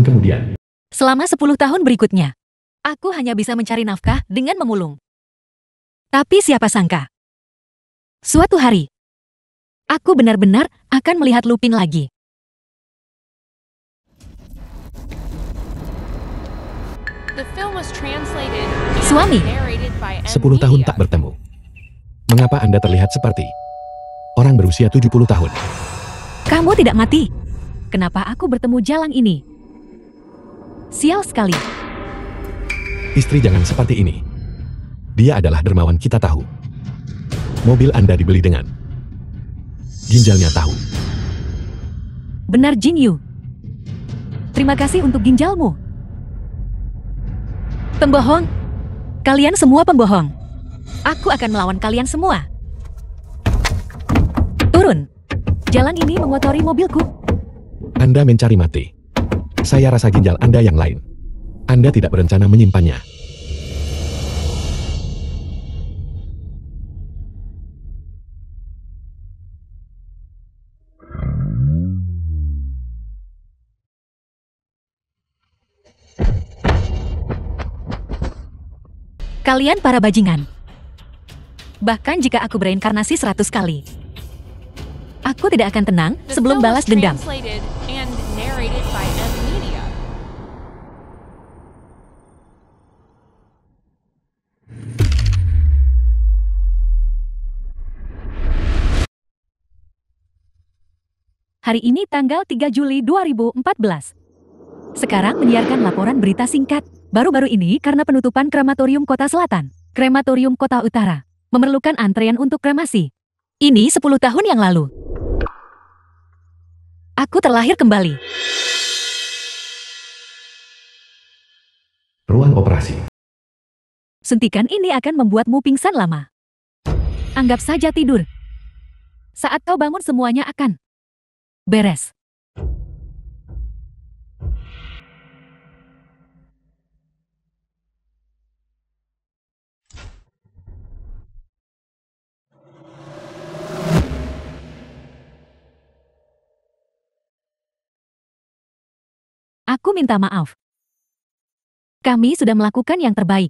tahun kemudian. Selama 10 tahun berikutnya, aku hanya bisa mencari nafkah dengan memulung. Tapi siapa sangka, suatu hari, aku benar-benar akan melihat Lupin lagi. Suami, 10 tahun tak bertemu. Mengapa Anda terlihat seperti orang berusia 70 tahun? kamu tidak mati. Kenapa aku bertemu jalang ini? Sial sekali. Istri jangan seperti ini. Dia adalah dermawan kita tahu. Mobil Anda dibeli dengan ginjalnya tahu. Benar Jin Yu. Terima kasih untuk ginjalmu. Pembohong. Kalian semua pembohong. Aku akan melawan kalian semua. Turun. Jalan ini mengotori mobilku. Anda mencari mati. Saya rasa ginjal Anda yang lain. Anda tidak berencana menyimpannya. Kalian para bajingan. Bahkan jika aku bereinkarnasi 100 kali, aku tidak akan tenang sebelum balas dendam. Hari ini tanggal 3 Juli 2014. Sekarang menyiarkan laporan berita singkat. Baru-baru ini karena penutupan krematorium Kota Selatan, krematorium Kota Utara memerlukan antrean untuk kremasi. Ini 10 tahun yang lalu. Aku terlahir kembali. Ruang operasi. Suntikan ini akan membuatmu pingsan lama. Anggap saja tidur. Saat kau bangun semuanya akan beres. Aku minta maaf. Kami sudah melakukan yang terbaik.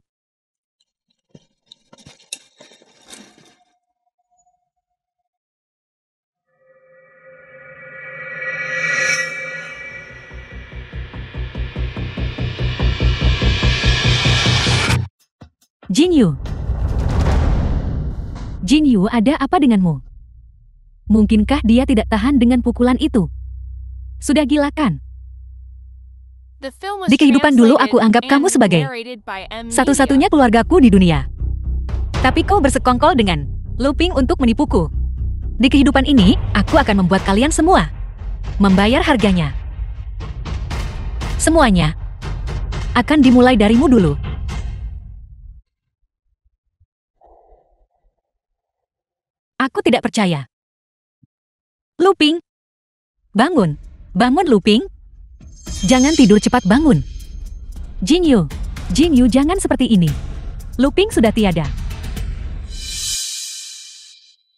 Jin Yu. Jin Yu, ada apa denganmu? Mungkinkah dia tidak tahan dengan pukulan itu? Sudah gila kan? Di kehidupan dulu aku anggap kamu sebagai satu-satunya keluargaku di dunia. Tapi kau bersekongkol dengan Lupin untuk menipuku. Di kehidupan ini, aku akan membuat kalian semua membayar harganya. Semuanya akan dimulai darimu dulu. Aku tidak percaya. Lupin, bangun. Bangun Lupin. Jangan tidur, cepat bangun. Jin Yu, jangan seperti ini. Lupin sudah tiada.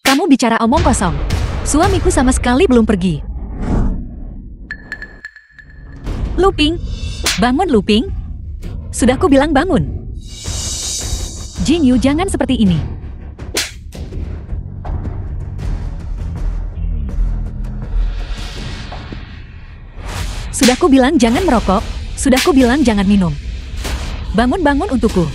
Kamu bicara omong kosong. Suamiku sama sekali belum pergi. Lupin, bangun Lupin. Sudah ku bilang bangun. Jin Yu, jangan seperti ini. Sudah ku bilang jangan merokok, sudah ku bilang jangan minum. Bangun-bangun untukku.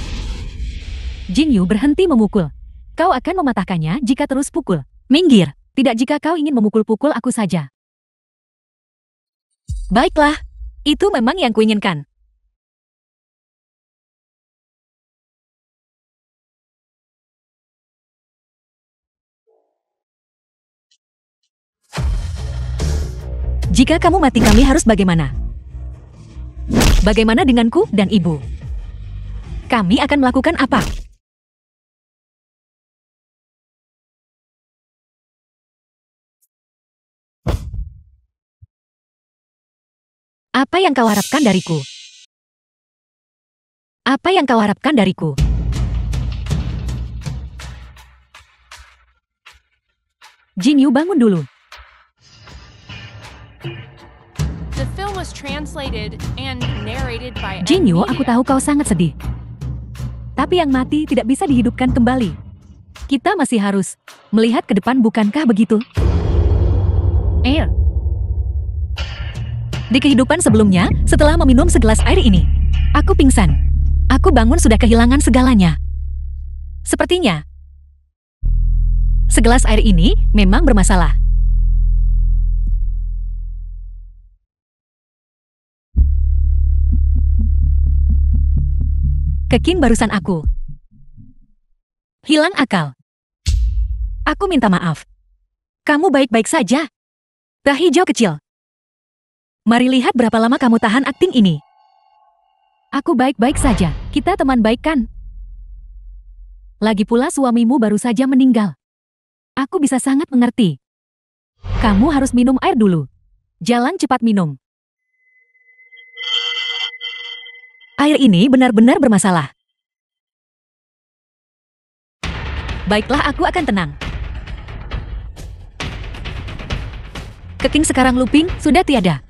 Jin Yu, berhenti memukul. Kau akan mematahkannya jika terus pukul. Minggir, tidak jika kau ingin memukul-pukul aku saja. Baiklah, itu memang yang kuinginkan. Jika kamu mati, kami harus bagaimana? Bagaimana denganku dan ibu? Kami akan melakukan apa? Apa yang kau harapkan dariku? Apa yang kau harapkan dariku? Jin Yu, bangun dulu. The film was translated and narrated by Jinyu, aku Media. tahu kau sangat sedih. Tapi yang mati tidak bisa dihidupkan kembali. Kita masih harus melihat ke depan, bukankah begitu? Air. Di kehidupan sebelumnya, setelah meminum segelas air ini, aku pingsan. Aku bangun sudah kehilangan segalanya. Sepertinya, segelas air ini memang bermasalah. Kekin barusan aku hilang akal. Aku minta maaf. Kamu baik-baik saja? Tah hijau kecil. Mari lihat berapa lama kamu tahan akting ini. Aku baik-baik saja. Kita teman baik kan? Lagi pula suamimu baru saja meninggal. Aku bisa sangat mengerti. Kamu harus minum air dulu. Jalan cepat minum. Air ini benar-benar bermasalah. Baiklah, aku akan tenang. Keking sekarang Luping sudah tiada.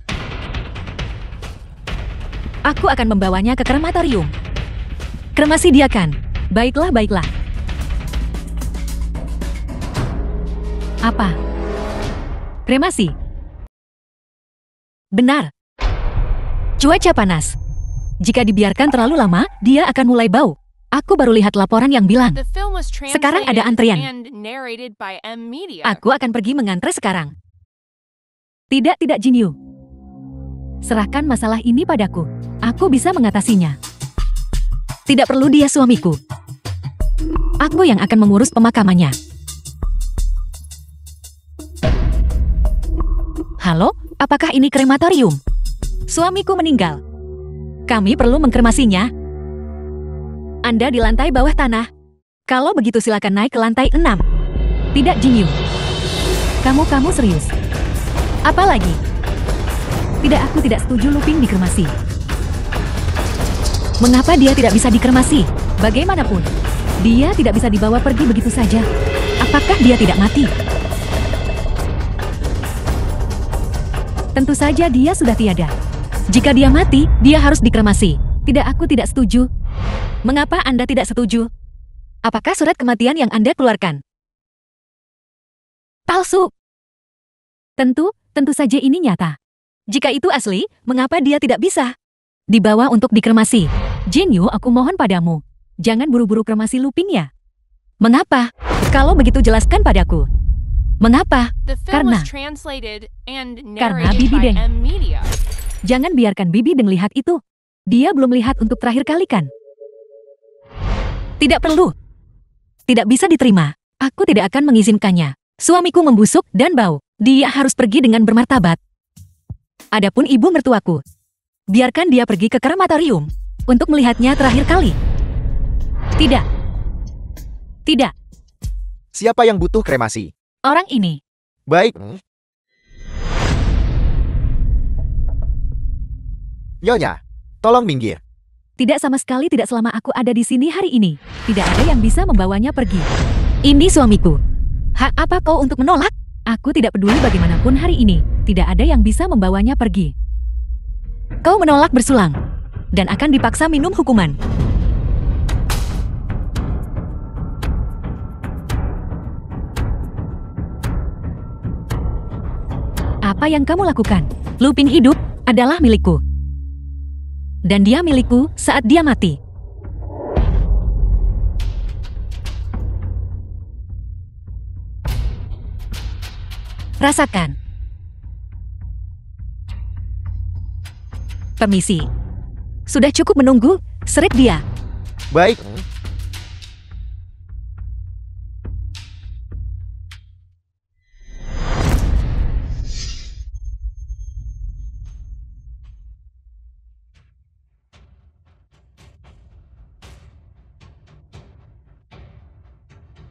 Aku akan membawanya ke krematorium. Kremasi dia kan? Baiklah, baiklah. Apa? Kremasi? Benar. Cuaca panas. Jika dibiarkan terlalu lama, dia akan mulai bau. Aku baru lihat laporan yang bilang. The film was Sekarang translated ada antrian. and narrated by Media. Aku akan pergi mengantre sekarang. Tidak, Jinyu. Serahkan masalah ini padaku. Aku bisa mengatasinya. Tidak perlu dia suamiku. Aku yang akan mengurus pemakamannya. Halo, apakah ini krematorium? Suamiku meninggal. Kami perlu mengkremasinya. Anda di lantai bawah tanah. Kalau begitu silakan naik ke lantai 6. Tidak, Jinyu. Kamu serius? Apa lagi? Tidak, aku tidak setuju Luping dikremasi. Mengapa dia tidak bisa dikremasi? Bagaimanapun, dia tidak bisa dibawa pergi begitu saja. Apakah dia tidak mati? Tentu saja dia sudah tiada. Jika dia mati, dia harus dikremasi. Tidak, aku tidak setuju. Mengapa Anda tidak setuju? Apakah surat kematian yang Anda keluarkan palsu? Tentu saja ini nyata. Jika itu asli, mengapa dia tidak bisa dibawa untuk dikremasi? Jinyu, aku mohon padamu. Jangan buru-buru kremasi Luping ya. Mengapa? Kalau begitu jelaskan padaku. Mengapa? The film Karena was translated and Karena narrated Bibi by Deng. Media. Jangan biarkan Bibi Deng lihat itu. Dia belum lihat untuk terakhir kali kan? Tidak perlu. Tidak bisa diterima. Aku tidak akan mengizinkannya. Suamiku membusuk dan bau. Dia harus pergi dengan bermartabat. Adapun ibu mertuaku, biarkan dia pergi ke krematorium untuk melihatnya terakhir kali. Tidak. Tidak. Siapa yang butuh kremasi? Orang ini. Baik. Nyonya, tolong minggir. Tidak, sama sekali tidak selama aku ada di sini hari ini. Tidak ada yang bisa membawanya pergi. Ini suamiku. Hak apa kau untuk menolak? Aku tidak peduli bagaimanapun hari ini. Tidak ada yang bisa membawanya pergi. Kau menolak bersulang. Dan akan dipaksa minum hukuman. Apa yang kamu lakukan? Lupin hidup adalah milikku. Dan dia milikku saat dia mati. Rasakan. Permisi. Sudah cukup menunggu, seret dia. Baik.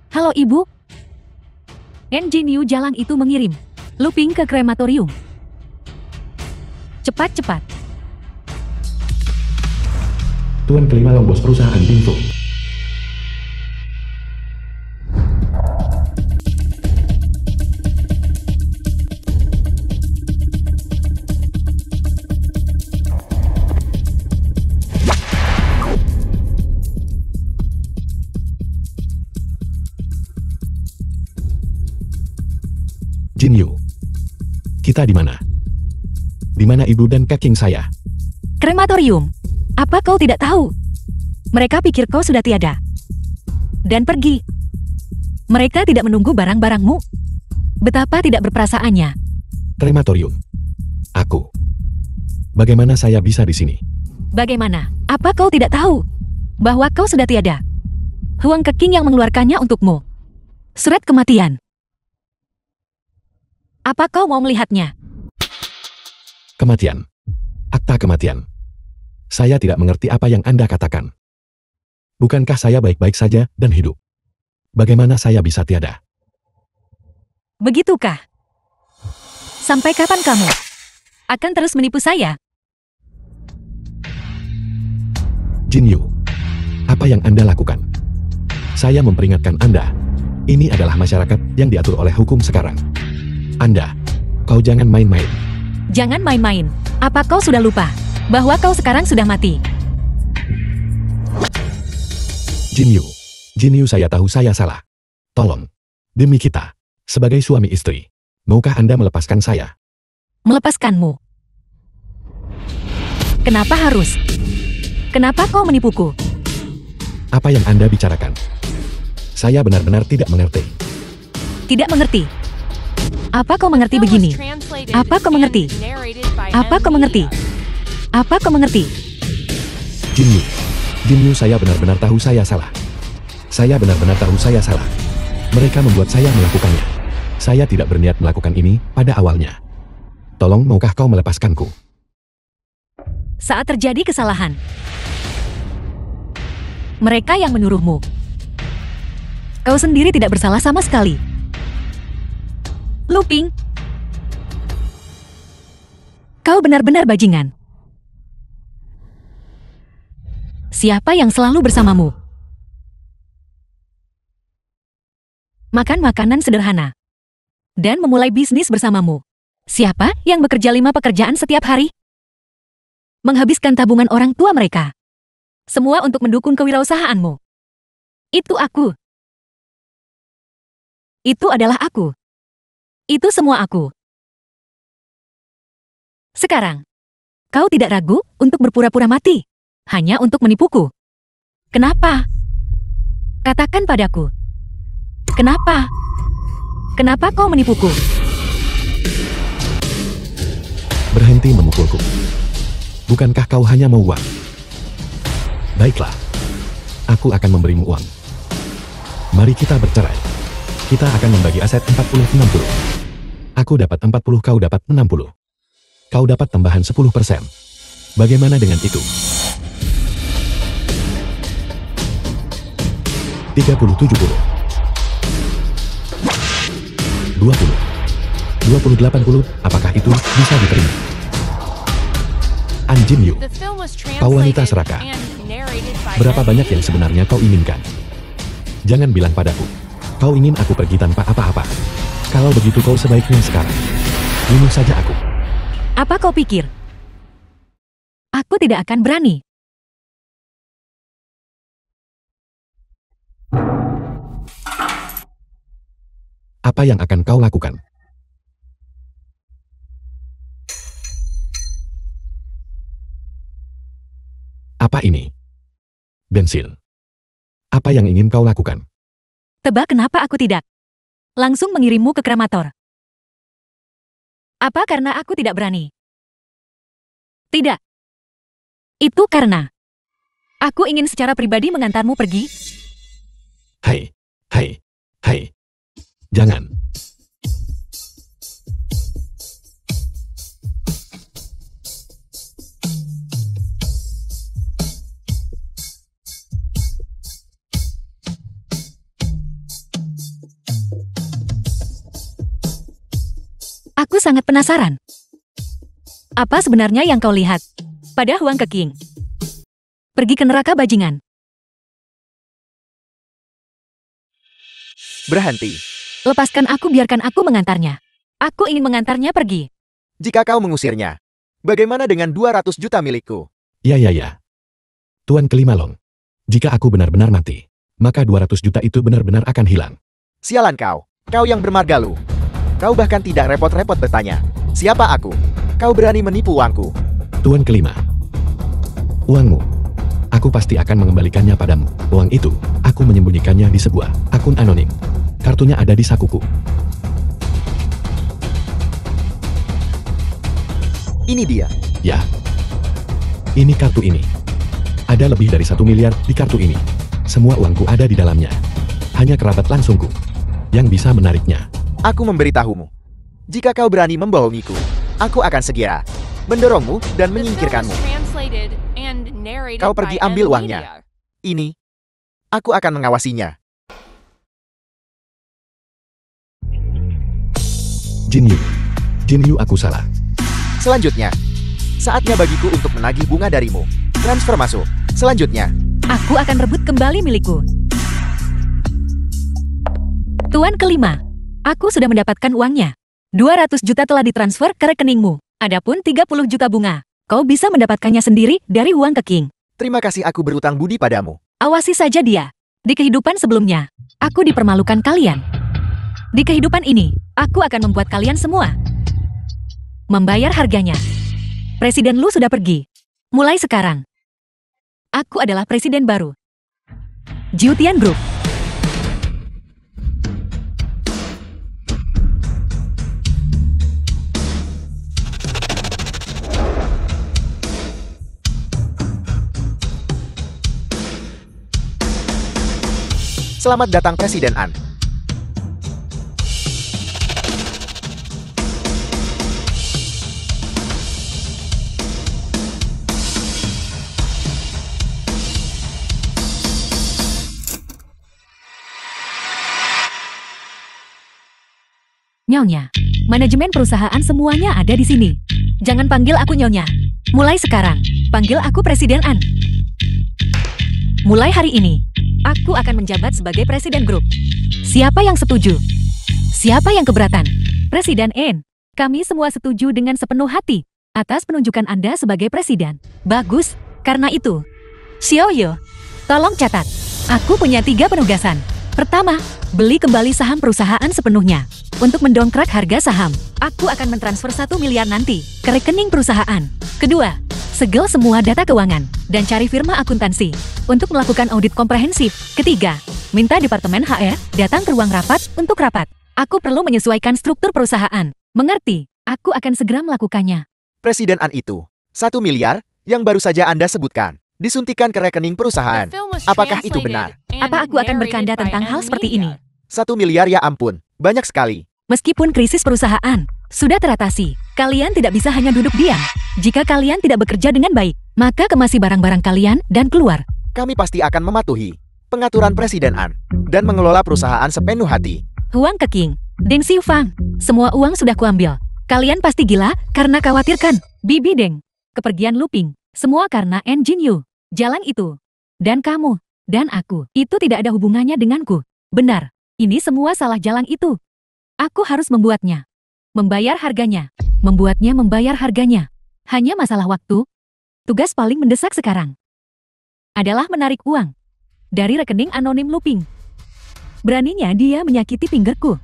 Halo ibu. Jinyu Jalang itu mengirim Luping ke krematorium. Cepat-cepat. Tuan kelima Longbos perusahaan Binfu. Kita di mana? Di mana ibu dan kakek saya? Krematorium. Apa kau tidak tahu? Mereka pikir kau sudah tiada. Dan pergi. Mereka tidak menunggu barang-barangmu. Betapa tidak berperasaannya. Krematorium. Aku. Bagaimana saya bisa di sini? Bagaimana? Apa kau tidak tahu? Bahwa kau sudah tiada. Huang Keking yang mengeluarkannya untukmu. Surat kematian. Apa kau mau melihatnya? Kematian. Akta kematian. Saya tidak mengerti apa yang Anda katakan. Bukankah saya baik-baik saja dan hidup? Bagaimana saya bisa tiada? Begitukah? Sampai kapan kamu akan terus menipu saya? Jin Yu, apa yang Anda lakukan? Saya memperingatkan Anda. Ini adalah masyarakat yang diatur oleh hukum sekarang. Anda, kau jangan main-main. Jangan main-main. Apa kau sudah lupa bahwa kau sekarang sudah mati? Jin Yu, saya tahu saya salah. Tolong, demi kita, sebagai suami istri, maukah Anda melepaskan saya? Melepaskanmu. Kenapa harus? Kenapa kau menipuku? Apa yang Anda bicarakan? Saya benar-benar tidak mengerti. Tidak mengerti. Apa kau mengerti Film was begini? translated Apa kau mengerti? and narrated by Apa kau M mengerti? Media. Apa kau mengerti? Jin Yu, saya benar-benar tahu saya salah. Saya benar-benar tahu saya salah. Mereka membuat saya melakukannya. Saya tidak berniat melakukan ini pada awalnya. Tolong, maukah kau melepaskanku? Saat terjadi kesalahan, mereka yang menyuruhmu. Kau sendiri tidak bersalah sama sekali. Luping, kau benar-benar bajingan. Siapa yang selalu bersamamu? Makan makanan sederhana dan memulai bisnis bersamamu. Siapa yang bekerja 5 pekerjaan setiap hari? Menghabiskan tabungan orang tua mereka. Semua untuk mendukung kewirausahaanmu. Itu aku. Itu adalah aku. Itu semua aku. Sekarang, kau tidak ragu untuk berpura-pura mati, hanya untuk menipuku. Kenapa? Katakan padaku. Kenapa? Kenapa kau menipuku? Berhenti memukulku. Bukankah kau hanya mau uang? Baiklah. Aku akan memberimu uang. Mari kita bercerai. Kita akan membagi aset 40-60. Aku dapat 40, kau dapat 60. Kau dapat tambahan 10%. Bagaimana dengan itu? 30-70. 20-80, apakah itu bisa diterima? Jin Yu, The film was kau wanita translated serakah. and narrated by Berapa M banyak yang Media. sebenarnya kau inginkan? Jangan bilang padaku. Kau ingin aku pergi tanpa apa-apa. Kalau begitu kau sebaiknya sekarang bunuh saja aku. Apa kau pikir? Aku tidak akan berani. Apa yang akan kau lakukan? Apa ini? Bensin. Apa yang ingin kau lakukan? Tebak kenapa aku tidak? Langsung mengirimmu ke kremator. Apa karena aku tidak berani? Tidak. Itu karena aku ingin secara pribadi mengantarmu pergi. Hai. Jangan. Aku sangat penasaran. Apa sebenarnya yang kau lihat pada Huang Keking? Pergi ke neraka bajingan. Berhenti. Lepaskan aku, biarkan aku mengantarnya. Aku ingin mengantarnya pergi. Jika kau mengusirnya, bagaimana dengan 200 juta milikku? Ya. Tuan Kelimalong, jika aku benar-benar mati, maka 200 juta itu benar-benar akan hilang. Sialan kau yang bermargalu. Kau bahkan tidak repot-repot bertanya. Siapa aku? Kau berani menipu uangku. Tuan kelima. Uangmu. Aku pasti akan mengembalikannya padamu. Uang itu, aku menyembunyikannya di sebuah akun anonim. Kartunya ada di sakuku. Ini dia. Ya. Ini kartu ini. Ada lebih dari 1 miliar di kartu ini. Semua uangku ada di dalamnya. Hanya kerabat langsungku yang bisa menariknya. Aku memberitahumu. Jika kau berani membohongiku, aku akan segera mendorongmu dan The film menyingkirkanmu. was translated and narrated Kau pergi by ambil M uangnya. Media. Ini, aku akan mengawasinya. Jin Yu, aku salah. Selanjutnya, saatnya bagiku untuk menagih bunga darimu. Transfer masuk. Selanjutnya, Aku akan rebut kembali milikku. Tuan kelima, aku sudah mendapatkan uangnya. 200 juta telah ditransfer ke rekeningmu. Adapun 30 juta bunga, kau bisa mendapatkannya sendiri dari uang keking. terima kasih aku berutang budi padamu. Awasi saja dia. Di kehidupan sebelumnya, aku dipermalukan kalian. Di kehidupan ini, aku akan membuat kalian semua membayar harganya. Presiden lu sudah pergi. Mulai sekarang, aku adalah presiden baru. Jiutian Group. Selamat datang Presiden An. Nyonya, manajemen perusahaan semuanya ada di sini. Jangan panggil aku Nyonya. Mulai sekarang, panggil aku Presiden An. Mulai hari ini, aku akan menjabat sebagai Presiden Grup. Siapa yang setuju? Siapa yang keberatan? Presiden N, kami semua setuju dengan sepenuh hati atas penunjukan Anda sebagai Presiden. Bagus, karena itu. Xiaoyu, tolong catat. Aku punya 3 penugasan. Pertama, beli kembali saham perusahaan sepenuhnya. Untuk mendongkrak harga saham, aku akan mentransfer 1 miliar nanti ke rekening perusahaan. Kedua, segel semua data keuangan dan cari firma akuntansi untuk melakukan audit komprehensif. Ketiga, minta Departemen HR datang ke ruang rapat untuk rapat. Aku perlu menyesuaikan struktur perusahaan. Mengerti? Aku akan segera melakukannya. Presiden An itu, 1 miliar yang baru saja Anda sebutkan, disuntikan ke rekening perusahaan. The film was Apakah itu translated benar? and Apa aku akan bercanda narrated by tentang M hal seperti Media. ini? 1 miliar ya ampun, banyak sekali. Meskipun krisis perusahaan sudah teratasi, kalian tidak bisa hanya duduk diam. Jika kalian tidak bekerja dengan baik, maka kemasi barang-barang kalian dan keluar. Kami pasti akan mematuhi pengaturan Presiden An dan mengelola perusahaan sepenuh hati. Huang Keking, Deng Xiufang, semua uang sudah kuambil. Kalian pasti gila karena khawatirkan. Bibi Deng, kepergian Luping, semua karena En Jin Yu. Jalan itu, dan kamu, dan aku, itu tidak ada hubungannya denganku. Benar, ini semua salah jalan itu. Aku harus membuatnya. Membayar harganya. Membuatnya membayar harganya. Hanya masalah waktu. Tugas paling mendesak sekarang adalah menarik uang dari rekening anonim Luping. Beraninya dia menyakiti pinggirku.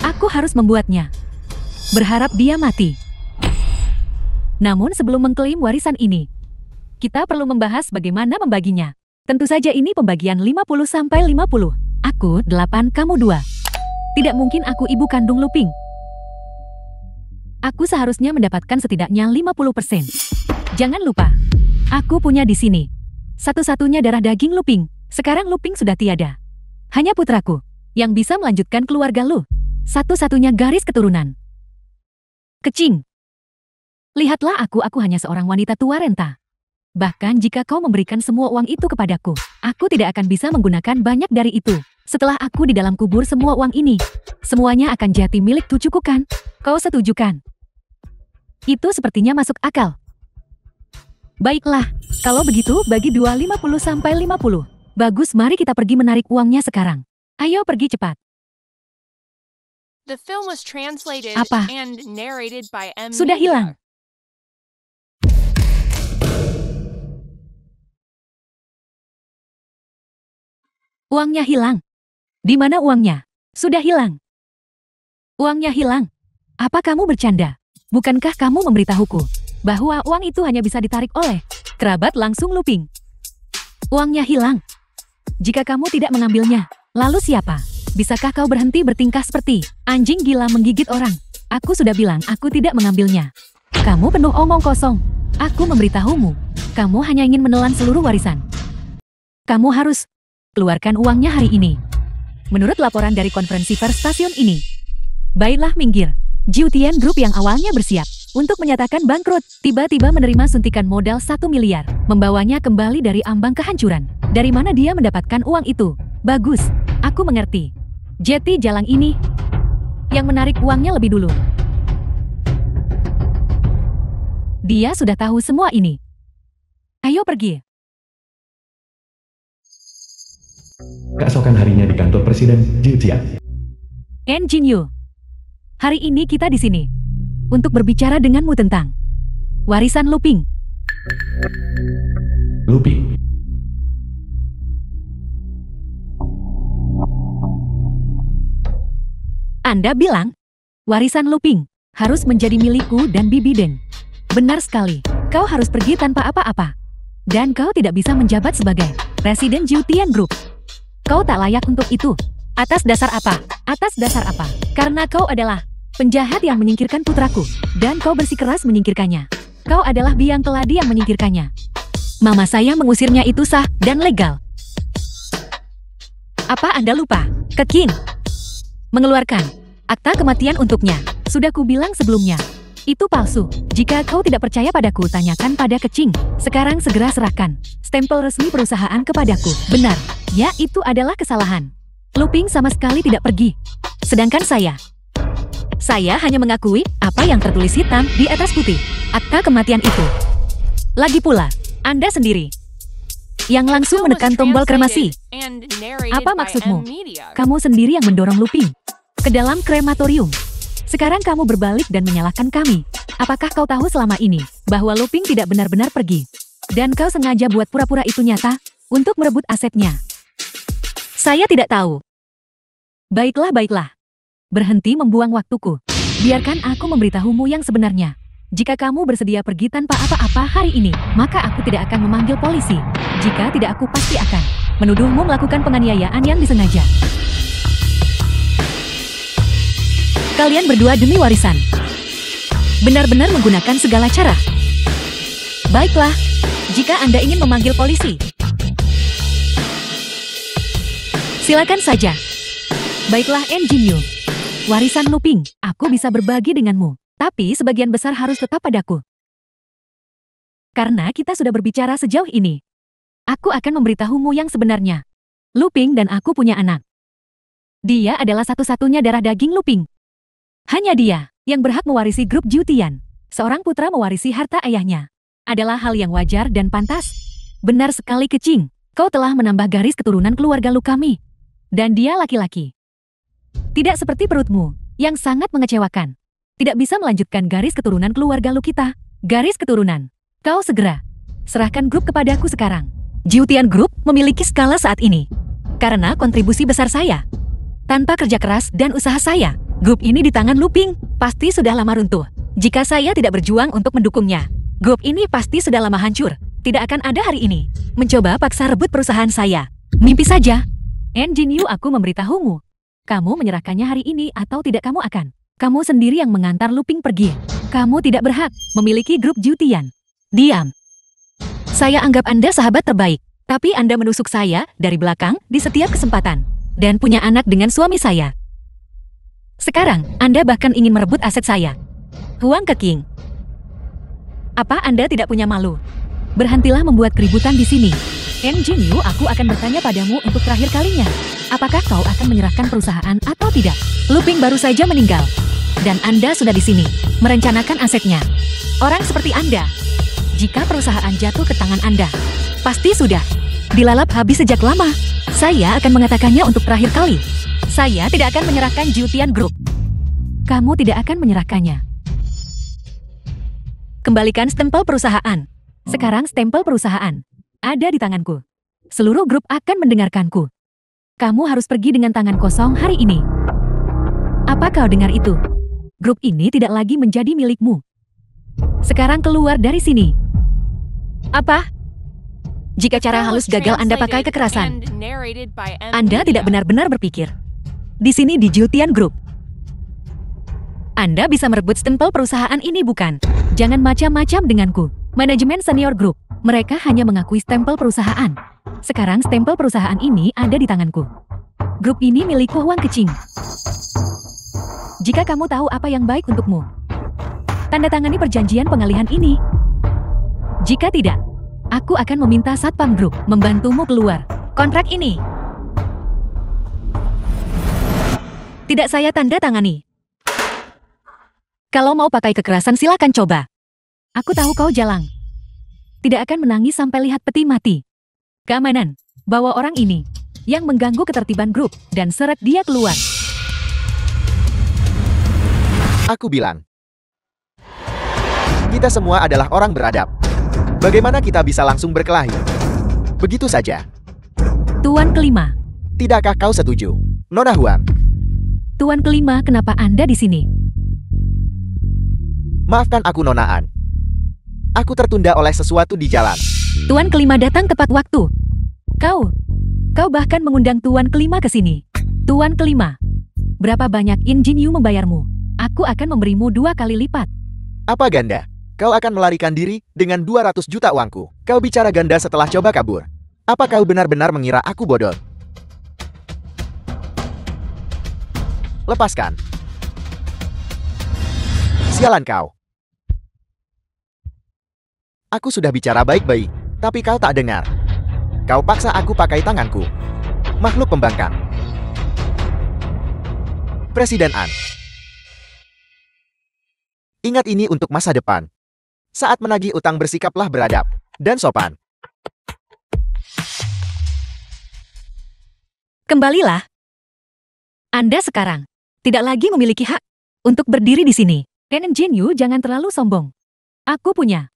Aku harus membuatnya. Berharap dia mati. Namun sebelum mengklaim warisan ini, kita perlu membahas bagaimana membaginya. Tentu saja ini pembagian 50-50. Aku 8, kamu 2. Tidak mungkin aku ibu kandung Luping. Aku seharusnya mendapatkan setidaknya 50%. Jangan lupa, aku punya di sini satu-satunya darah daging Luping. Sekarang Luping sudah tiada. Hanya putraku yang bisa melanjutkan keluarga lu. Satu-satunya garis keturunan. Kecing. Lihatlah aku hanya seorang wanita tua renta. Bahkan jika kau memberikan semua uang itu kepadaku, aku tidak akan bisa menggunakan banyak dari itu. Setelah aku di dalam kubur semua uang ini, semuanya akan jati milik cucuku kan? Kau setuju kan? Itu sepertinya masuk akal. Baiklah, kalau begitu bagi 2 50-50. Bagus, mari kita pergi menarik uangnya sekarang. Ayo pergi cepat. The film was translated Apa? and narrated by M Sudah Media. hilang. Uangnya hilang. Di mana uangnya? Sudah hilang. Uangnya hilang. Apa kamu bercanda? Bukankah kamu memberitahuku bahwa uang itu hanya bisa ditarik oleh kerabat langsung Luping? Uangnya hilang. Jika kamu tidak mengambilnya, lalu siapa? Bisakah kau berhenti bertingkah seperti anjing gila menggigit orang? Aku sudah bilang aku tidak mengambilnya. Kamu penuh omong kosong. Aku memberitahumu, kamu hanya ingin menelan seluruh warisan. Kamu harus keluarkan uangnya hari ini. Menurut laporan dari konferensi pers stasiun ini. Baiklah, minggir. Jiutian Group yang awalnya bersiap untuk menyatakan bangkrut, tiba-tiba menerima suntikan modal 1 miliar, membawanya kembali dari ambang kehancuran. Dari mana dia mendapatkan uang itu? Bagus, aku mengerti. Jeti Jalang ini yang menarik uangnya lebih dulu. Dia sudah tahu semua ini. Ayo pergi. Keesokan harinya di kantor Presiden Jiutian. En Jinyu, hari ini kita di sini untuk berbicara denganmu tentang warisan Luping. Luping. Anda bilang warisan Luping harus menjadi milikku dan Bibi Deng. Benar sekali, kau harus pergi tanpa apa-apa. Dan kau tidak bisa menjabat sebagai Presiden Jiutian Group. Kau tak layak untuk itu. Atas dasar apa? Atas dasar apa? Karena kau adalah penjahat yang menyingkirkan putraku. Dan kau bersikeras menyingkirkannya. Kau adalah biang keladi yang menyingkirkannya. Mama saya mengusirnya itu sah dan legal. Apa Anda lupa? Keking mengeluarkan akta kematian untuknya. Sudah kubilang sebelumnya. Itu palsu. Jika kau tidak percaya padaku, tanyakan pada Kecing. Sekarang segera serahkan stempel resmi perusahaan kepadaku. Benar. Ya, itu adalah kesalahan. Luping sama sekali tidak pergi. Sedangkan saya hanya mengakui apa yang tertulis hitam di atas putih. Akta kematian itu. Lagi pula, Anda sendiri yang langsung menekan tombol kremasi. Apa maksudmu? Kamu sendiri yang mendorong Luping ke dalam krematorium. Sekarang kamu berbalik dan menyalahkan kami. Apakah kau tahu selama ini bahwa Luping tidak benar-benar pergi? Dan kau sengaja buat pura-pura itu nyata untuk merebut asetnya. Saya tidak tahu. Baiklah, baiklah. Berhenti membuang waktuku. Biarkan aku memberitahumu yang sebenarnya. Jika kamu bersedia pergi tanpa apa-apa hari ini, maka aku tidak akan memanggil polisi. Jika tidak, aku pasti akan menuduhmu melakukan penganiayaan yang disengaja. Kalian berdua demi warisan benar-benar menggunakan segala cara. Baiklah, jika Anda ingin memanggil polisi, silakan saja. Baiklah, En Jinyu. Warisan Luping, aku bisa berbagi denganmu. Tapi sebagian besar harus tetap padaku. Karena kita sudah berbicara sejauh ini. Aku akan memberitahumu yang sebenarnya. Luping dan aku punya anak. Dia adalah satu-satunya darah daging Luping. Hanya dia yang berhak mewarisi grup Jiutian. Seorang putra mewarisi harta ayahnya adalah hal yang wajar dan pantas. Benar sekali, Kecing. Kau telah menambah garis keturunan keluarga Lu kami. Dan dia laki-laki. Tidak seperti perutmu yang sangat mengecewakan. Tidak bisa melanjutkan garis keturunan keluarga Lu kita. Garis keturunan. Kau segera serahkan grup kepadaku sekarang. Jiutian Group memiliki skala saat ini karena kontribusi besar saya. Tanpa kerja keras dan usaha saya, grup ini di tangan Luping pasti sudah lama runtuh. Jika saya tidak berjuang untuk mendukungnya, grup ini pasti sudah lama hancur. Tidak akan ada hari ini mencoba paksa rebut perusahaan saya. Mimpi saja. En Jinyu, aku memberitahumu. Kamu menyerahkannya hari ini atau tidak, kamu akan. Kamu sendiri yang mengantar Luping pergi. Kamu tidak berhak memiliki grup Jiutian. Diam. Saya anggap Anda sahabat terbaik. Tapi Anda menusuk saya dari belakang di setiap kesempatan. Dan punya anak dengan suami saya. Sekarang, Anda bahkan ingin merebut aset saya. Huang Keking. Apa Anda tidak punya malu? Berhentilah membuat keributan di sini. En Jinyu, aku akan bertanya padamu untuk terakhir kalinya. Apakah kau akan menyerahkan perusahaan atau tidak? Luping baru saja meninggal. Dan Anda sudah di sini, merencanakan asetnya. Orang seperti Anda, jika perusahaan jatuh ke tangan Anda, pasti sudah dilalap habis sejak lama. Saya akan mengatakannya untuk terakhir kali. Saya tidak akan menyerahkan Jiutian Group. Kamu tidak akan menyerahkannya. Kembalikan stempel perusahaan. Sekarang stempel perusahaan ada di tanganku. Seluruh grup akan mendengarkanku. Kamu harus pergi dengan tangan kosong hari ini. Apa kau dengar itu? Grup ini tidak lagi menjadi milikmu. Sekarang keluar dari sini. Apa? Jika cara halus gagal Anda pakai kekerasan, Anda tidak benar-benar berpikir. Di sini di Jutian Group. Anda bisa merebut stempel perusahaan ini bukan? Jangan macam-macam denganku. Manajemen Senior Group. Mereka hanya mengakui stempel perusahaan. Sekarang stempel perusahaan ini ada di tanganku. Grup ini milikku Huang Kecing. Jika kamu tahu apa yang baik untukmu, tanda tangani perjanjian pengalihan ini. Jika tidak, aku akan meminta Satpam Group membantumu keluar kontrak ini. Tidak saya tanda tangani. Kalau mau pakai kekerasan silakan coba. Aku tahu kau jalang. Tidak akan menangis sampai lihat peti mati. Keamanan, bawa orang ini yang mengganggu ketertiban grup dan seret dia keluar. Aku bilang, kita semua adalah orang beradab. Bagaimana kita bisa langsung berkelahi? Begitu saja. Tuan kelima. Tidakkah kau setuju, Nona Huang? Tuan kelima, kenapa Anda di sini? Maafkan aku, Nona An. Aku tertunda oleh sesuatu di jalan. Tuan kelima datang tepat waktu. Kau bahkan mengundang Tuan kelima ke sini. Tuan kelima, berapa banyak In Jin Yu membayarmu? Aku akan memberimu 2 kali lipat. Apa ganda? Kau akan melarikan diri dengan 200 juta uangku. Kau bicara ganda setelah coba kabur. Apa kau benar-benar mengira aku bodoh? Lepaskan. Sialan kau. Aku sudah bicara baik-baik, tapi kau tak dengar. Kau paksa aku pakai tanganku. Makhluk pembangkang. Presiden An. Ingat ini untuk masa depan. Saat menagih utang bersikaplah beradab dan sopan. Kembalilah. Anda sekarang tidak lagi memiliki hak untuk berdiri di sini. Ken Jin Yu, jangan terlalu sombong. Aku punya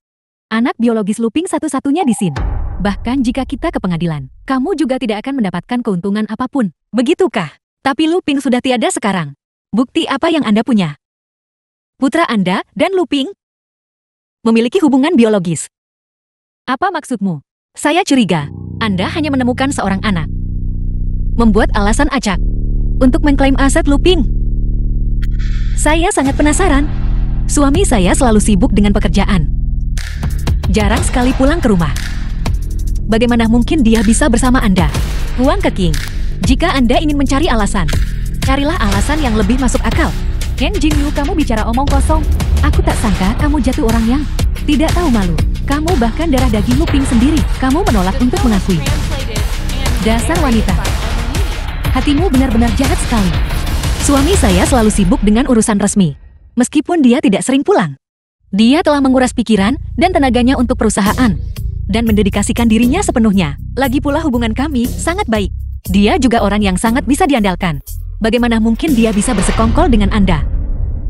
anak biologis Luping satu-satunya di sini. Bahkan jika kita ke pengadilan, kamu juga tidak akan mendapatkan keuntungan apapun. Begitukah? Tapi Luping sudah tiada sekarang. Bukti apa yang Anda punya? Putra Anda dan Luping memiliki hubungan biologis. Apa maksudmu? Saya curiga, Anda hanya menemukan seorang anak. Membuat alasan acak untuk mengklaim aset Luping. Saya sangat penasaran. Suami saya selalu sibuk dengan pekerjaan. Jarang sekali pulang ke rumah. Bagaimana mungkin dia bisa bersama Anda? Huang Keking, jika Anda ingin mencari alasan, carilah alasan yang lebih masuk akal. Ken Jin Yu, kamu bicara omong kosong. Aku tak sangka kamu jatuh orang yang tidak tahu malu. Kamu bahkan darah daging Luping sendiri. Kamu menolak untuk mengakui. Dasar wanita. Hatimu benar-benar jahat sekali. Suami saya selalu sibuk dengan urusan resmi. Meskipun dia tidak sering pulang. Dia telah menguras pikiran dan tenaganya untuk perusahaan. Dan mendedikasikan dirinya sepenuhnya. Lagi pula hubungan kami sangat baik. Dia juga orang yang sangat bisa diandalkan. Bagaimana mungkin dia bisa bersekongkol dengan Anda?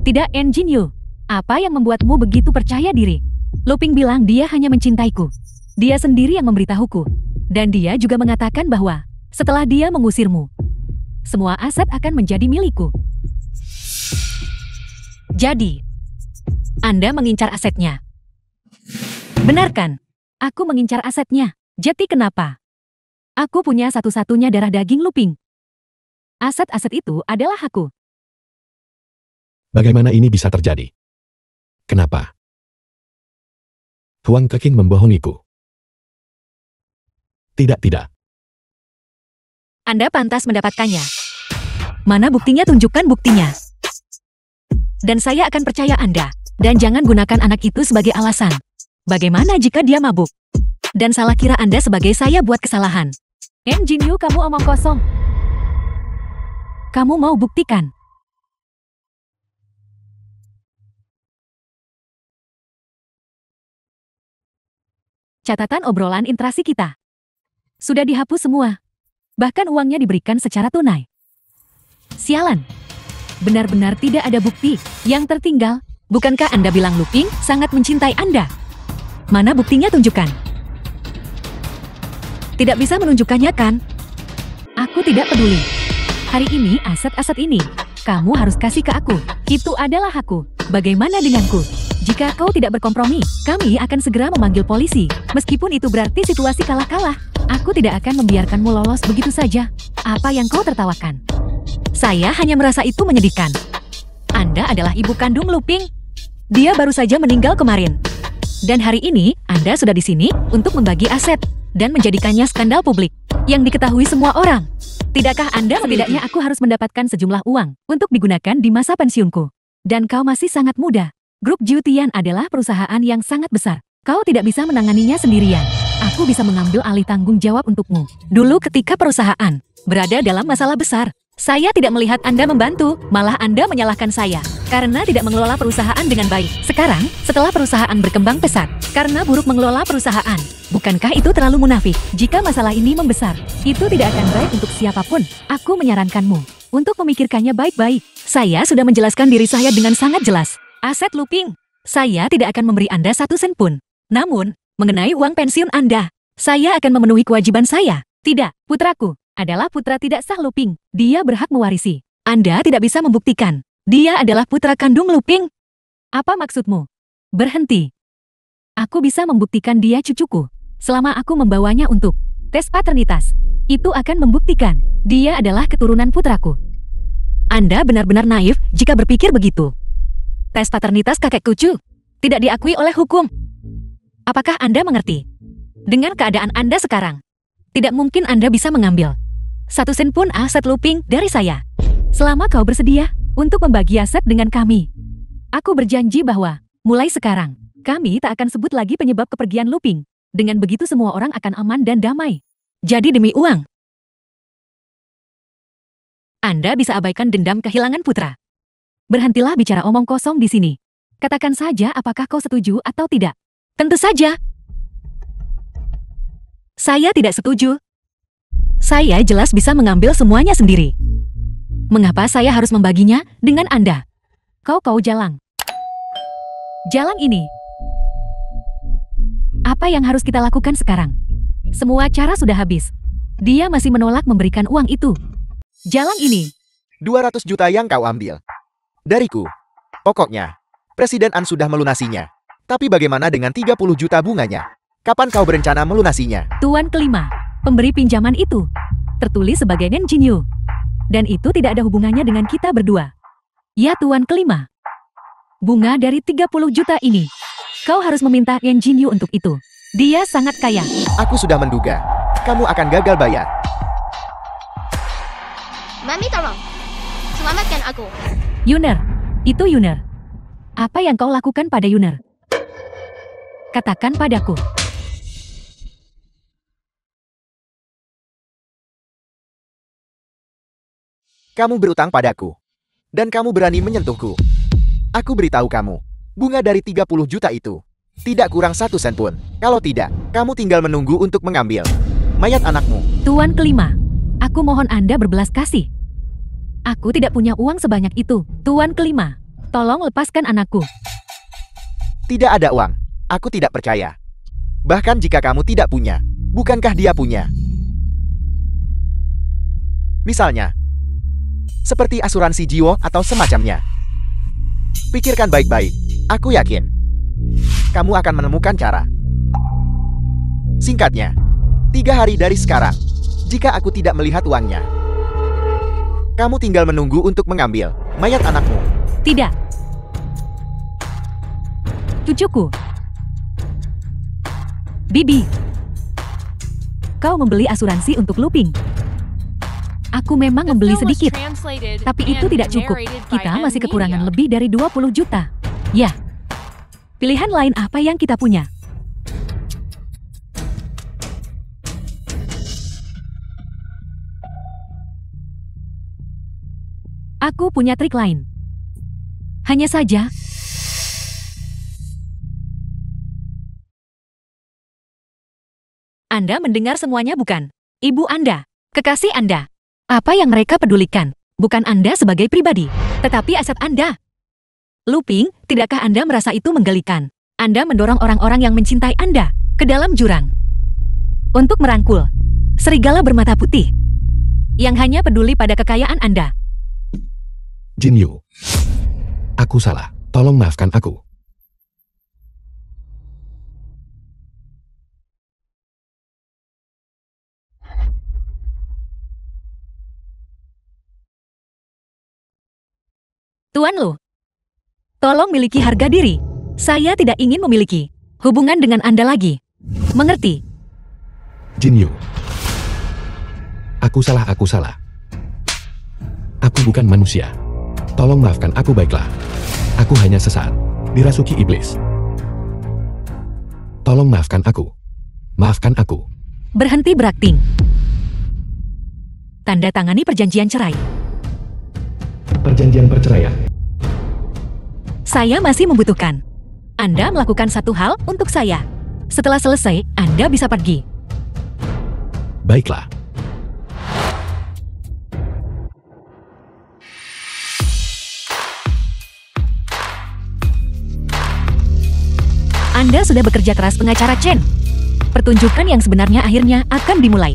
Tidak, En Jin Yu. Apa yang membuatmu begitu percaya diri? Luping bilang dia hanya mencintaiku. Dia sendiri yang memberitahuku. Dan dia juga mengatakan bahwa setelah dia mengusirmu, semua aset akan menjadi milikku. Jadi, Anda mengincar asetnya. Benarkan? Aku mengincar asetnya. Jadi kenapa? Aku punya satu-satunya darah daging Luping. Aset-aset itu adalah hakku. Bagaimana ini bisa terjadi? Kenapa? Huang Keking membohongiku. Tidak. Anda pantas mendapatkannya. Mana buktinya? Tunjukkan buktinya. Dan saya akan percaya Anda. Dan jangan gunakan anak itu sebagai alasan. Bagaimana jika dia mabuk? Dan salah kira Anda sebagai saya buat kesalahan. En Jin Yu, kamu omong kosong. Kamu mau buktikan? Catatan obrolan interaksi kita sudah dihapus semua. Bahkan uangnya diberikan secara tunai. Sialan. Benar-benar tidak ada bukti yang tertinggal. Bukankah Anda bilang Luping sangat mencintai Anda? Mana buktinya? Tunjukkan. Tidak bisa menunjukkannya kan? Aku tidak peduli. Hari ini aset-aset ini Kamu harus kasih ke aku. Itu adalah hakku. Bagaimana denganku? Jika kau tidak berkompromi, kami akan segera memanggil polisi. Meskipun itu berarti situasi kalah-kalah. Aku tidak akan membiarkanmu lolos begitu saja. Apa yang kau tertawakan? Saya hanya merasa itu menyedihkan. Anda adalah ibu kandung Luping. Dia baru saja meninggal kemarin. Dan hari ini, Anda sudah di sini untuk membagi aset dan menjadikannya skandal publik yang diketahui semua orang. Tidakkah Anda setidaknya aku harus mendapatkan sejumlah uang untuk digunakan di masa pensiunku? Dan kau masih sangat muda. Grup Jiutian adalah perusahaan yang sangat besar. Kau tidak bisa menanganinya sendirian. Aku bisa mengambil alih tanggung jawab untukmu. Dulu ketika perusahaan berada dalam masalah besar, saya tidak melihat Anda membantu, malah Anda menyalahkan saya karena tidak mengelola perusahaan dengan baik. Sekarang, setelah perusahaan berkembang pesat, karena buruk mengelola perusahaan, bukankah itu terlalu munafik? Jika masalah ini membesar, itu tidak akan baik untuk siapapun. Aku menyarankanmu untuk memikirkannya baik-baik. Saya sudah menjelaskan diri saya dengan sangat jelas. Aset Luping, saya tidak akan memberi Anda 1 sen pun. Namun, mengenai uang pensiun Anda, saya akan memenuhi kewajiban saya. Tidak, putraku adalah putra tidak sah Luping. Dia berhak mewarisi. Anda tidak bisa membuktikan. Dia adalah putra kandung Luping. Apa maksudmu? Berhenti. Aku bisa membuktikan dia cucuku. Selama aku membawanya untuk tes paternitas, itu akan membuktikan dia adalah keturunan putraku. Anda benar-benar naif jika berpikir begitu. Tes paternitas kakek cucu tidak diakui oleh hukum. Apakah Anda mengerti? Dengan keadaan Anda sekarang, tidak mungkin Anda bisa mengambil 1 sen pun aset Luping dari saya. Selama kau bersedia untuk membagi aset dengan kami. Aku berjanji bahwa, mulai sekarang, kami tak akan sebut lagi penyebab kepergian Luping. Dengan begitu semua orang akan aman dan damai. Jadi demi uang, Anda bisa abaikan dendam kehilangan putra. Berhentilah bicara omong kosong di sini. Katakan saja apakah kau setuju atau tidak. Tentu saja. Saya tidak setuju. Saya jelas bisa mengambil semuanya sendiri. Mengapa saya harus membaginya dengan Anda? Kau jalang. Jalang ini. Apa yang harus kita lakukan sekarang? Semua cara sudah habis. Dia masih menolak memberikan uang itu. Jalang ini. 200 juta yang kau ambil dariku. Pokoknya, Presiden An sudah melunasinya. Tapi bagaimana dengan 30 juta bunganya? Kapan kau berencana melunasinya? Tuan kelima, pemberi pinjaman itu tertulis sebagai Nen Jinyu. Dan itu tidak ada hubungannya dengan kita berdua. Ya Tuan kelima. Bunga dari 30 juta ini, kau harus meminta Nen Jinyu untuk itu. Dia sangat kaya. Aku sudah menduga. Kamu akan gagal bayar. Mami tolong, selamatkan aku. Yuner, itu Yuner. Apa yang kau lakukan pada Yuner? Katakan padaku. Kamu berutang padaku. Dan kamu berani menyentuhku. Aku beritahu kamu, bunga dari 30 juta itu tidak kurang 1 sen pun. Kalau tidak, kamu tinggal menunggu untuk mengambil mayat anakmu. Tuan kelima, aku mohon Anda berbelas kasih. Aku tidak punya uang sebanyak itu. Tuan kelima, tolong lepaskan anakku. Tidak ada uang. Aku tidak percaya. Bahkan jika kamu tidak punya, bukankah dia punya? Misalnya, seperti asuransi jiwa atau semacamnya. Pikirkan baik-baik. Aku yakin kamu akan menemukan cara. Singkatnya, 3 hari dari sekarang, jika aku tidak melihat uangnya, kamu tinggal menunggu untuk mengambil mayat anakmu. Tidak. Cucuku. Bibi. Kau membeli asuransi untuk Luping. Aku memang membeli sedikit, tapi itu tidak cukup. Kita masih kekurangan lebih dari 20 juta. Ya. Pilihan lain apa yang kita punya? Aku punya trik lain. Hanya saja, Anda mendengar semuanya bukan? Ibu Anda, kekasih Anda. Apa yang mereka pedulikan? Bukan Anda sebagai pribadi, tetapi aset Anda. Luping, tidakkah Anda merasa itu menggelikan? Anda mendorong orang-orang yang mencintai Anda ke dalam jurang untuk merangkul serigala bermata putih yang hanya peduli pada kekayaan Anda. Jin Yu. Aku salah. Tolong maafkan aku. Tuan Lu, tolong miliki harga diri. Saya tidak ingin memiliki hubungan dengan Anda lagi. Mengerti? Jin Yu. Aku salah, aku salah. Aku bukan manusia. Tolong maafkan aku, baiklah. Aku hanya sesaat dirasuki iblis. Tolong maafkan aku. Maafkan aku. Berhenti berakting. Tanda tangani perjanjian cerai. Perjanjian perceraian. Saya masih membutuhkan. Anda melakukan satu hal untuk saya. Setelah selesai, Anda bisa pergi. Baiklah. Anda sudah bekerja keras pengacara Chen. Pertunjukan yang sebenarnya akhirnya akan dimulai.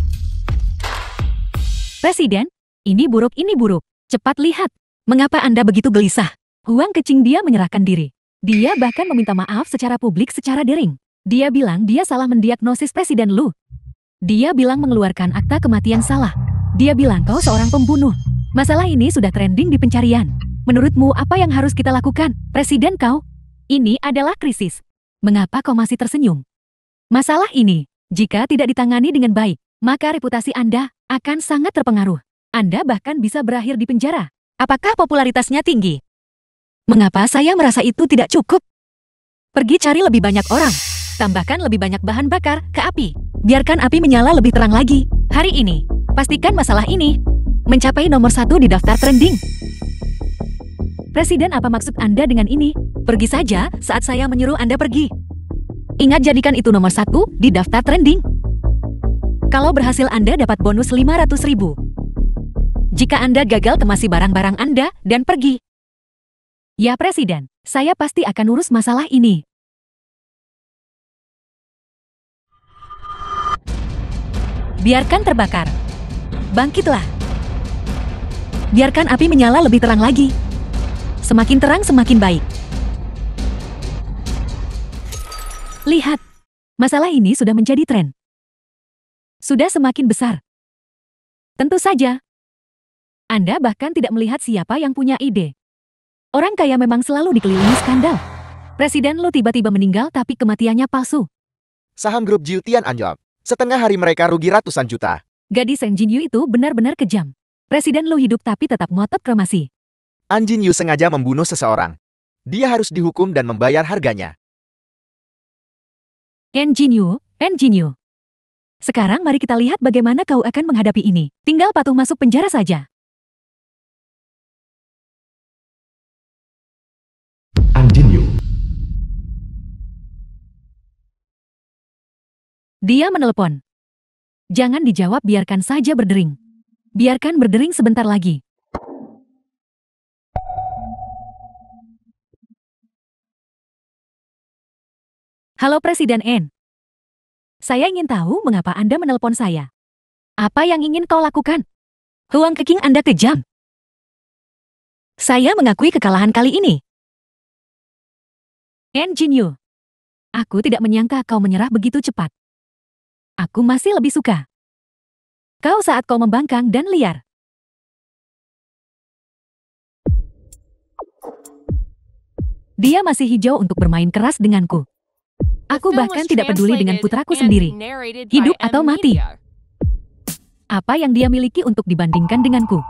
Presiden, ini buruk, ini buruk. Cepat lihat. Mengapa Anda begitu gelisah? Huang Kecing dia menyerahkan diri. Dia bahkan meminta maaf secara publik secara daring. Dia bilang dia salah mendiagnosis Presiden Lu. Dia bilang mengeluarkan akta kematian salah. Dia bilang kau seorang pembunuh. Masalah ini sudah trending di pencarian. Menurutmu apa yang harus kita lakukan, Presiden kau? Ini adalah krisis. Mengapa kau masih tersenyum? Masalah ini, jika tidak ditangani dengan baik, maka reputasi Anda akan sangat terpengaruh. Anda bahkan bisa berakhir di penjara. Apakah popularitasnya tinggi? Mengapa saya merasa itu tidak cukup? Pergi cari lebih banyak orang. Tambahkan lebih banyak bahan bakar ke api. Biarkan api menyala lebih terang lagi. Hari ini, pastikan masalah ini mencapai nomor 1 di daftar trending. Presiden, apa maksud Anda dengan ini? Pergi saja saat saya menyuruh Anda pergi. Ingat, jadikan itu nomor 1 di daftar trending. Kalau berhasil Anda dapat bonus 500.000. Jika Anda gagal, kemasi barang-barang Anda dan pergi. Ya Presiden, saya pasti akan urus masalah ini. Biarkan terbakar. Bangkitlah. Biarkan api menyala lebih terang lagi. Semakin terang semakin baik. Lihat, masalah ini sudah menjadi tren. Sudah semakin besar. Tentu saja. Anda bahkan tidak melihat siapa yang punya ide. Orang kaya memang selalu dikelilingi skandal. Presiden Lu tiba-tiba meninggal tapi kematiannya palsu. Saham grup Jiutian anjlok. Setengah hari mereka rugi ratusan juta. Gadis Seng Jin Yu itu benar-benar kejam. Presiden Lu hidup tapi tetap ngotot kremasi. An Jin Yu sengaja membunuh seseorang. Dia harus dihukum dan membayar harganya. En Jin Yu. Sekarang mari kita lihat bagaimana kau akan menghadapi ini. Tinggal patuh masuk penjara saja. An Jin Yu. Dia menelepon. Jangan dijawab, biarkan saja berdering. Biarkan berdering sebentar lagi. Halo Presiden N. Saya ingin tahu mengapa Anda menelpon saya. Apa yang ingin kau lakukan? Huang Keking, Anda kejam. Saya mengakui kekalahan kali ini. En Jin Yu. Aku tidak menyangka kau menyerah begitu cepat. Aku masih lebih suka kau saat kau membangkang dan liar. Dia masih hijau untuk bermain keras denganku. Aku bahkan tidak peduli dengan putraku sendiri, hidup atau mati. Apa yang dia miliki untuk dibandingkan denganku?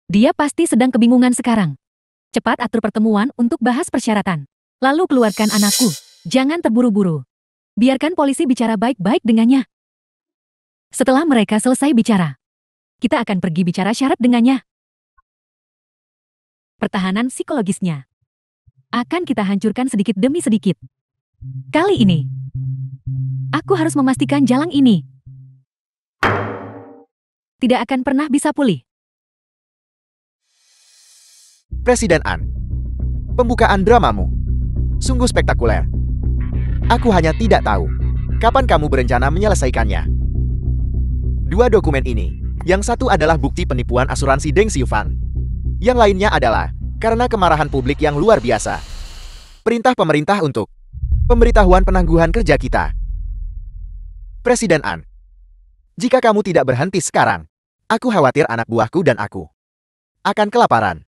Dia pasti sedang kebingungan sekarang. Cepat atur pertemuan untuk bahas persyaratan. Lalu keluarkan anakku. Jangan terburu-buru. Biarkan polisi bicara baik-baik dengannya. Setelah mereka selesai bicara, kita akan pergi bicara syarat dengannya. Pertahanan psikologisnya akan kita hancurkan sedikit demi sedikit. Kali ini, aku harus memastikan jalan ini tidak akan pernah bisa pulih. Presiden An. Pembukaan dramamu sungguh spektakuler. Aku hanya tidak tahu kapan kamu berencana menyelesaikannya. Dua dokumen ini Yang satu adalah bukti penipuan asuransi Deng Xiufan. Yang lainnya adalah karena kemarahan publik yang luar biasa. Perintah pemerintah untuk pemberitahuan penangguhan kerja kita. Presiden An, jika kamu tidak berhenti sekarang, aku khawatir anak buahku dan aku akan kelaparan.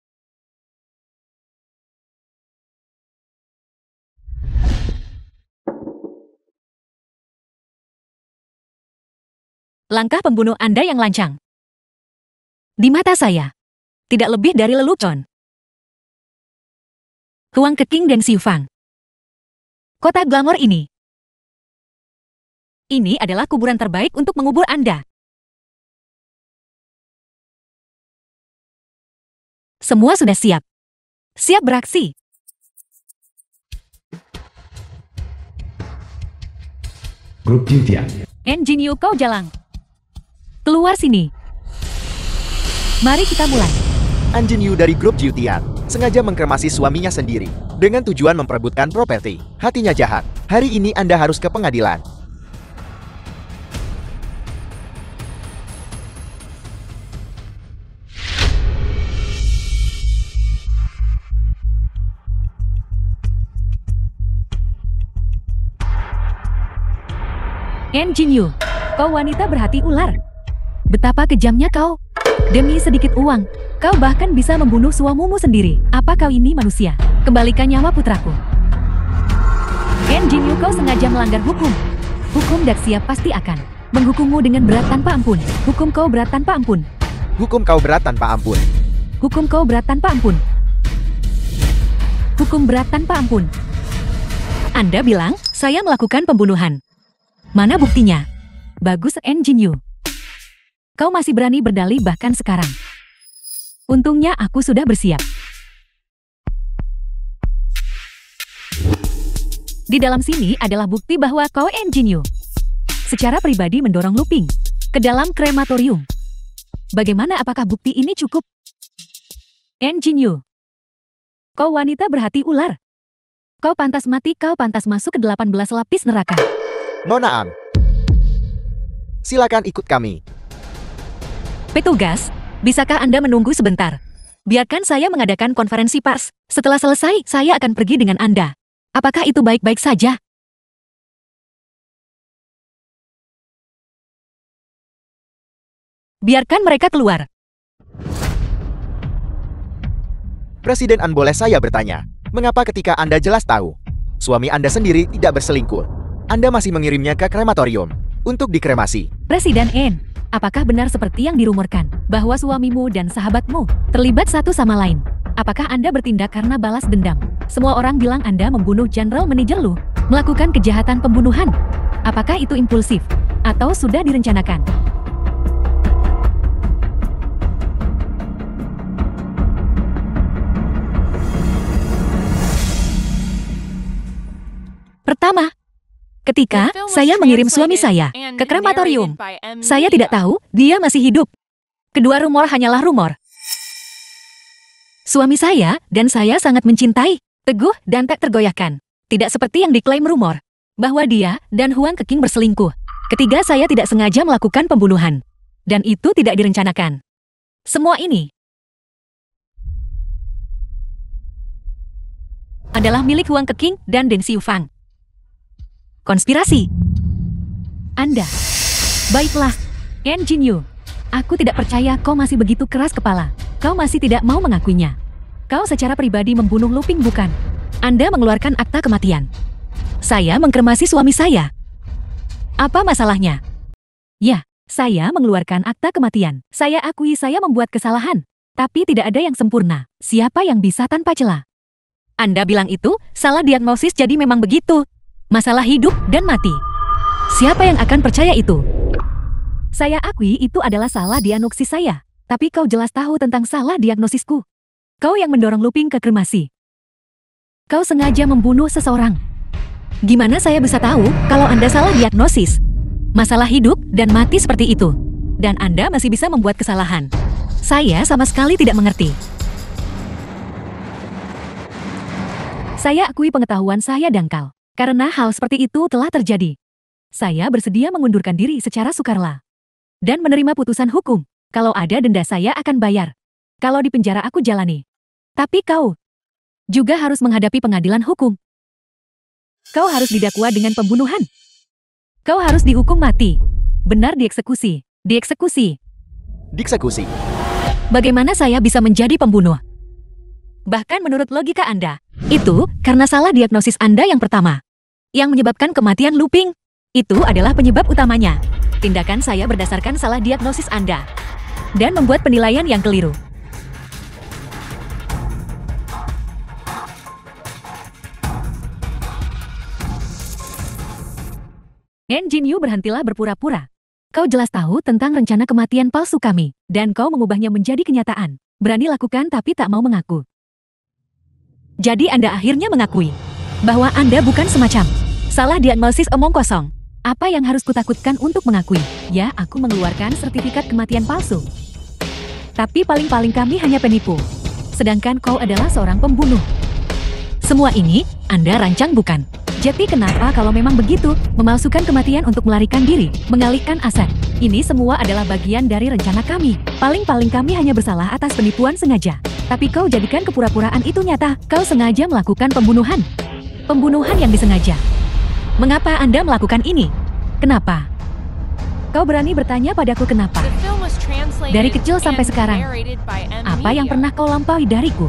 Langkah pembunuh Anda yang lancang. Di mata saya, tidak lebih dari lelucon. Huang Keqing Deng Xiufang. Kota glamor ini. Ini adalah kuburan terbaik untuk mengubur Anda. Semua sudah siap. Siap beraksi. Grup Jintian. Enjin Yu kau jalang. Keluar sini. Mari kita mulai. An Jin Yu dari grup Jiutian sengaja mengkremasi suaminya sendiri dengan tujuan memperebutkan properti. Hatinya jahat. Hari ini Anda harus ke pengadilan. Enjin Yu, kau wanita berhati ular. Betapa kejamnya kau. Demi sedikit uang, kau bahkan bisa membunuh suamimu sendiri. Apa kau ini manusia? Kembalikan nyawa putraku. Enjin Yu, kau sengaja melanggar hukum. Hukum Daxia pasti akan menghukummu dengan berat tanpa ampun. Hukum kau berat tanpa ampun. Hukum kau berat tanpa ampun. Hukum kau berat tanpa ampun. Hukum berat tanpa ampun. Anda bilang saya melakukan pembunuhan. Mana buktinya? Bagus, Enjin Yu. Kau masih berani berdalih bahkan sekarang. Untungnya aku sudah bersiap. Di dalam sini adalah bukti bahwa kau Enjin Yu secara pribadi mendorong Luping ke dalam krematorium. Bagaimana, apakah bukti ini cukup? Enjin Yu, kau wanita berhati ular. Kau pantas mati, kau pantas masuk ke 18 lapis neraka. Nona An, silakan ikut kami. Petugas, bisakah Anda menunggu sebentar? Biarkan saya mengadakan konferensi pers. Setelah selesai, saya akan pergi dengan Anda. Apakah itu baik-baik saja? Biarkan mereka keluar. Presiden An, boleh saya bertanya, mengapa ketika Anda jelas tahu suami Anda sendiri tidak berselingkuh, Anda masih mengirimnya ke krematorium untuk dikremasi? Presiden N, apakah benar seperti yang dirumorkan, bahwa suamimu dan sahabatmu terlibat satu sama lain? Apakah Anda bertindak karena balas dendam? Semua orang bilang Anda membunuh Jenderal Manager Lu, melakukan kejahatan pembunuhan. Apakah itu impulsif? Atau sudah direncanakan? Pertama, ketika saya mengirim suami saya ke krematorium, saya tidak tahu dia masih hidup. Kedua rumor hanyalah rumor. Suami saya dan saya sangat mencintai, teguh dan tak tergoyahkan. Tidak seperti yang diklaim rumor, bahwa dia dan Huang Keqing berselingkuh. Ketiga, saya tidak sengaja melakukan pembunuhan. Dan itu tidak direncanakan. Semua ini adalah milik Huang Keqing dan Deng Xiufang. Konspirasi. Anda. Baiklah, Enjin Yu. Aku tidak percaya kau masih begitu keras kepala. Kau masih tidak mau mengakuinya. Kau secara pribadi membunuh Luping, bukan? Anda mengeluarkan akta kematian. Saya mengkremasi suami saya. Apa masalahnya? Ya, saya mengeluarkan akta kematian. Saya akui saya membuat kesalahan. Tapi tidak ada yang sempurna. Siapa yang bisa tanpa celah? Anda bilang itu salah diagnosis, jadi memang begitu. Masalah hidup dan mati. Siapa yang akan percaya itu? Saya akui itu adalah salah diagnosis saya. Tapi kau jelas tahu tentang salah diagnosisku. Kau yang mendorong Luping ke kremasi. Kau sengaja membunuh seseorang. Gimana saya bisa tahu kalau Anda salah diagnosis? Masalah hidup dan mati seperti itu. Dan Anda masih bisa membuat kesalahan. Saya sama sekali tidak mengerti. Saya akui pengetahuan saya dangkal. Karena hal seperti itu telah terjadi. Saya bersedia mengundurkan diri secara sukarela. Dan menerima putusan hukum. Kalau ada denda saya akan bayar. Kalau di penjara aku jalani. Tapi kau juga harus menghadapi pengadilan hukum. Kau harus didakwa dengan pembunuhan. Kau harus dihukum mati. Benar dieksekusi. Dieksekusi. Dieksekusi. Bagaimana saya bisa menjadi pembunuh? Bahkan menurut logika Anda, itu karena salah diagnosis Anda yang pertama. Yang menyebabkan kematian Luping. Itu adalah penyebab utamanya. Tindakan saya berdasarkan salah diagnosis Anda. Dan membuat penilaian yang keliru. Jin Yu, berhentilah berpura-pura. Kau jelas tahu tentang rencana kematian palsu kami, dan kau mengubahnya menjadi kenyataan. Berani lakukan tapi tak mau mengaku. Jadi Anda akhirnya mengakui bahwa Anda bukan semacam salah diagnosis omong kosong. Apa yang harus kutakutkan untuk mengakui? Ya, aku mengeluarkan sertifikat kematian palsu. Tapi paling-paling kami hanya penipu. Sedangkan kau adalah seorang pembunuh. Semua ini Anda rancang bukan? Jadi kenapa kalau memang begitu, memalsukan kematian untuk melarikan diri, mengalihkan aset? Ini semua adalah bagian dari rencana kami. Paling-paling kami hanya bersalah atas penipuan sengaja. Tapi kau jadikan kepura-puraan itu nyata. Kau sengaja melakukan pembunuhan. Pembunuhan yang disengaja. Mengapa Anda melakukan ini? Kenapa? Kau berani bertanya padaku kenapa? The film was translated Dari kecil sampai and sekarang, narrated by M. apa yang Media. pernah kau lampaui dariku?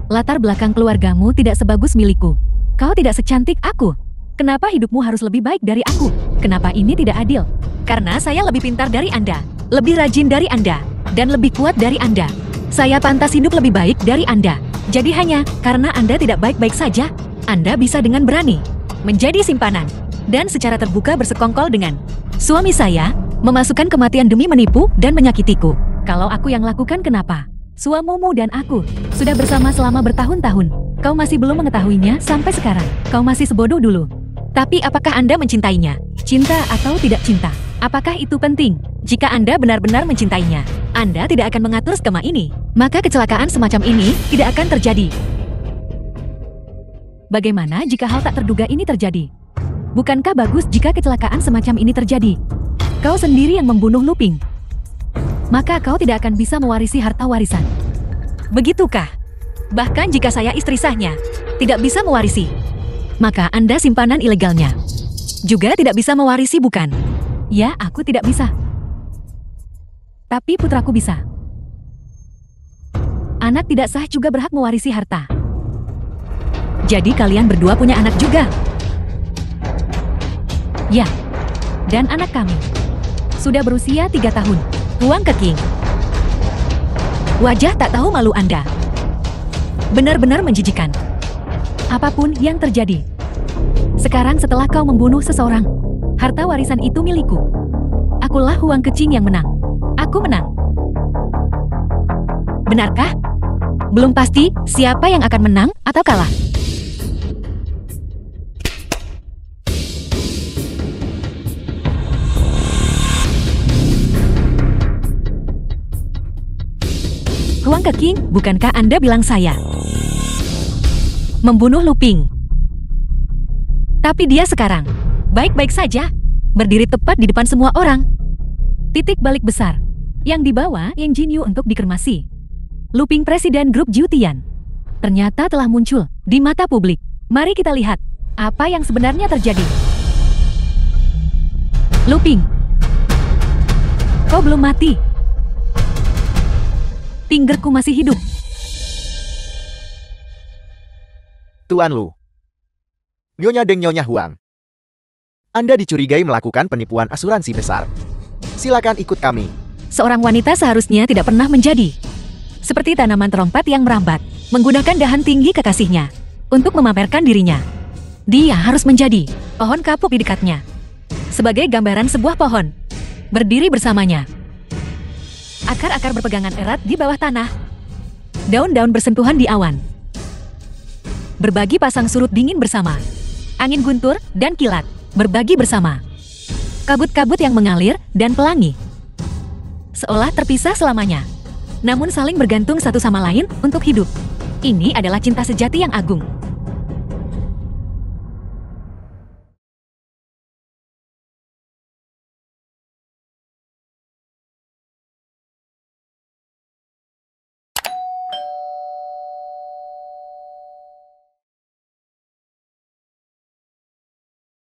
Latar belakang keluargamu tidak sebagus milikku. Kau tidak secantik aku. Kenapa hidupmu harus lebih baik dari aku? Kenapa ini tidak adil? Karena saya lebih pintar dari Anda, lebih rajin dari Anda, dan lebih kuat dari Anda. Saya pantas hidup lebih baik dari Anda. Jadi hanya karena Anda tidak baik-baik saja, Anda bisa dengan berani menjadi simpanan dan secara terbuka bersekongkol dengan suami saya, memasukkan kematian demi menipu dan menyakitiku. Kalau aku yang lakukan, kenapa? Suamimu dan aku sudah bersama selama bertahun-tahun. Kau masih belum mengetahuinya sampai sekarang. Kau masih sebodoh dulu. Tapi apakah Anda mencintainya? Cinta atau tidak cinta? Apakah itu penting? Jika Anda benar-benar mencintainya, Anda tidak akan mengatur skema ini. Maka kecelakaan semacam ini tidak akan terjadi. Bagaimana jika hal tak terduga ini terjadi? Bukankah bagus jika kecelakaan semacam ini terjadi? Kau sendiri yang membunuh Luping. Maka kau tidak akan bisa mewarisi harta warisan. Begitukah? Bahkan jika saya istri sahnya, tidak bisa mewarisi, maka Anda simpanan ilegalnya. Juga tidak bisa mewarisi, bukan? Ya, aku tidak bisa. Tapi putraku bisa. Anak tidak sah juga berhak mewarisi harta. Jadi kalian berdua punya anak juga? Ya. Dan anak kami sudah berusia 3 tahun. Huang Keqing. Wajah tak tahu malu Anda. Benar-benar menjijikan. Apapun yang terjadi. Sekarang setelah kau membunuh seseorang, harta warisan itu milikku. Akulah Huang Keqing yang menang. Aku menang. Benarkah? Belum pasti siapa yang akan menang atau kalah. Huang Keqing, bukankah Anda bilang saya membunuh Luping? Tapi dia sekarang baik-baik saja, berdiri tepat di depan semua orang. Titik balik besar yang dibawa Yang Jin Yu untuk dikremasi. Luping Presiden Grup Jiutian ternyata telah muncul di mata publik. Mari kita lihat apa yang sebenarnya terjadi. Luping, kau belum mati. Pinggirku masih hidup. Tuan Lu. Nyonya Deng Nyonya Huang. Anda dicurigai melakukan penipuan asuransi besar. Silakan ikut kami. Seorang wanita seharusnya tidak pernah menjadi seperti tanaman trompet yang merambat, menggunakan dahan tinggi kekasihnya untuk memamerkan dirinya. Dia harus menjadi pohon kapuk di dekatnya, sebagai gambaran sebuah pohon berdiri bersamanya. Akar-akar berpegangan erat di bawah tanah, daun-daun bersentuhan di awan. Berbagi pasang surut dingin bersama, angin guntur dan kilat berbagi bersama. Kabut-kabut yang mengalir dan pelangi, seolah terpisah selamanya, namun saling bergantung satu sama lain untuk hidup. Ini adalah cinta sejati yang agung.